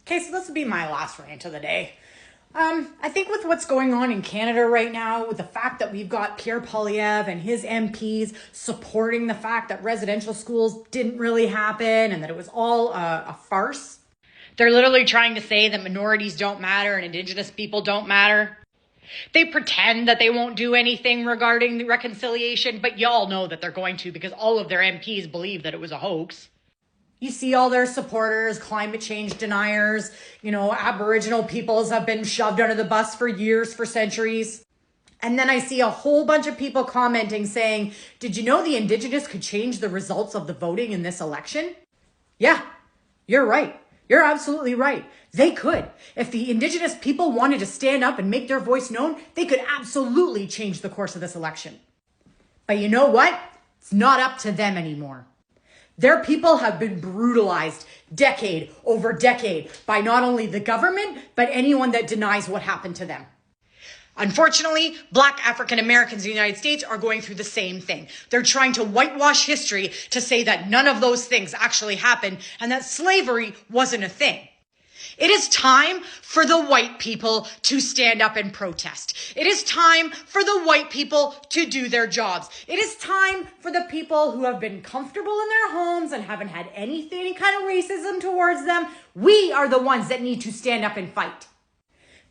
Okay, so this will be my last rant of the day. I think with what's going on in Canada right now, with the fact that we've got Pierre Poilievre and his MPs supporting the fact that residential schools didn't really happen and that it was all a farce. They're literally trying to say that minorities don't matter and Indigenous people don't matter. They pretend that they won't do anything regarding the reconciliation, but y'all know that they're going to because all of their MPs believe that it was a hoax. You see all their supporters, climate change deniers, Aboriginal peoples have been shoved under the bus for years, for centuries. And then I see a whole bunch of people commenting saying, did you know the Indigenous could change the results of the voting in this election? Yeah, you're right. You're absolutely right. They could. If the Indigenous people wanted to stand up and make their voice known, they could absolutely change the course of this election. But you know what? It's not up to them anymore. Their people have been brutalized decade over decade by not only the government, but anyone that denies what happened to them. Unfortunately, Black African Americans in the United States are going through the same thing. They're trying to whitewash history to say that none of those things actually happened and that slavery wasn't a thing. It is time for the white people to stand up and protest. It is time for the white people to do their jobs. It is time for the people who have been comfortable in their homes and haven't had any kind of racism towards them. We are the ones that need to stand up and fight.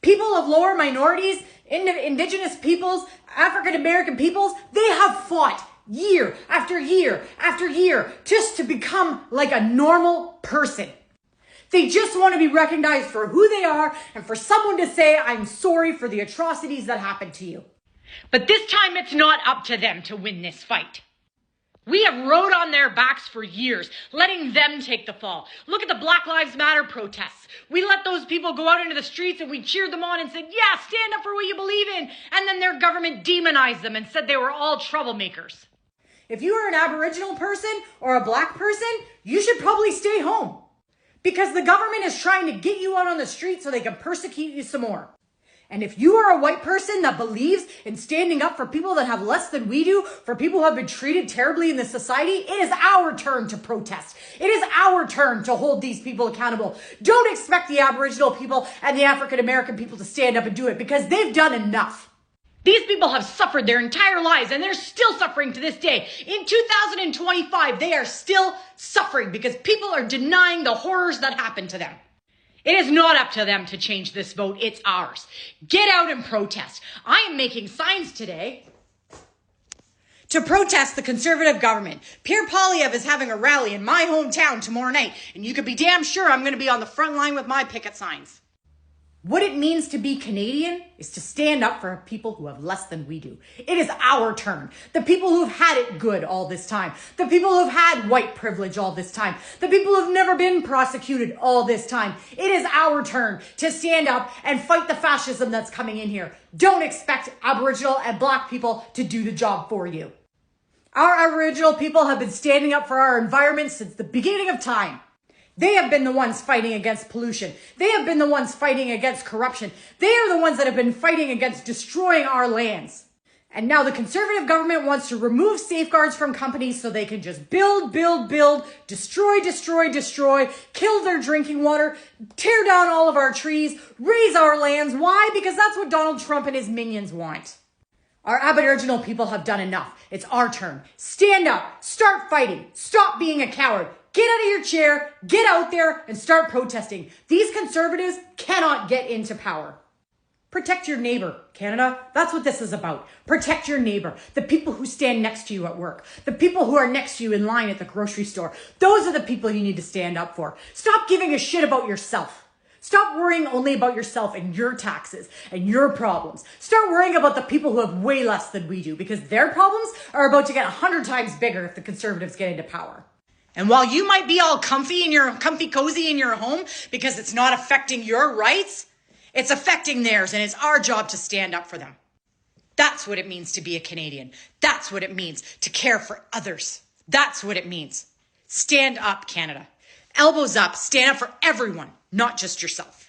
People of lower minorities, Indigenous peoples, African American peoples, they have fought year after year after year just to become like a normal person. They just want to be recognized for who they are and for someone to say, I'm sorry for the atrocities that happened to you. But this time it's not up to them to win this fight. We have rode on their backs for years, letting them take the fall. Look at the Black Lives Matter protests. We let those people go out into the streets and we cheered them on and said, yeah, stand up for what you believe in. And then their government demonized them and said they were all troublemakers. If you are an Aboriginal person or a Black person, you should probably stay home. Because the government is trying to get you out on the street so they can persecute you some more. And if you are a white person that believes in standing up for people that have less than we do, for people who have been treated terribly in this society, it is our turn to protest. It is our turn to hold these people accountable. Don't expect the Aboriginal people and the African American people to stand up and do it because they've done enough. These people have suffered their entire lives and they're still suffering to this day. In 2025, they are still suffering because people are denying the horrors that happened to them. It is not up to them to change this vote. It's ours. Get out and protest. I am making signs today to protest the Conservative government. Pierre Poilievre is having a rally in my hometown tomorrow night, and you can be damn sure I'm going to be on the front line with my picket signs. What it means to be Canadian is to stand up for people who have less than we do. It is our turn. The people who've had it good all this time. The people who've had white privilege all this time. The people who've never been prosecuted all this time. It is our turn to stand up and fight the fascism that's coming in here. Don't expect Aboriginal and Black people to do the job for you. Our Aboriginal people have been standing up for our environment since the beginning of time. They have been the ones fighting against pollution. They have been the ones fighting against corruption. They are the ones that have been fighting against destroying our lands. And now the Conservative government wants to remove safeguards from companies so they can just build, destroy, kill their drinking water, tear down all of our trees, raise our lands. Why? Because that's what Donald Trump and his minions want. Our Aboriginal people have done enough. It's our turn. Stand up, start fighting, stop being a coward. Get out of your chair, get out there, and start protesting. These Conservatives cannot get into power. Protect your neighbor, Canada. That's what this is about. Protect your neighbor. The people who stand next to you at work. The people who are next to you in line at the grocery store. Those are the people you need to stand up for. Stop giving a shit about yourself. Stop worrying only about yourself and your taxes and your problems. Start worrying about the people who have way less than we do because their problems are about to get 100 times bigger if the Conservatives get into power. And while you might be all comfy cozy in your home because it's not affecting your rights, it's affecting theirs, and it's our job to stand up for them. That's what it means to be a Canadian. That's what it means to care for others. That's what it means. Stand up, Canada. Elbows up. Stand up for everyone, not just yourself.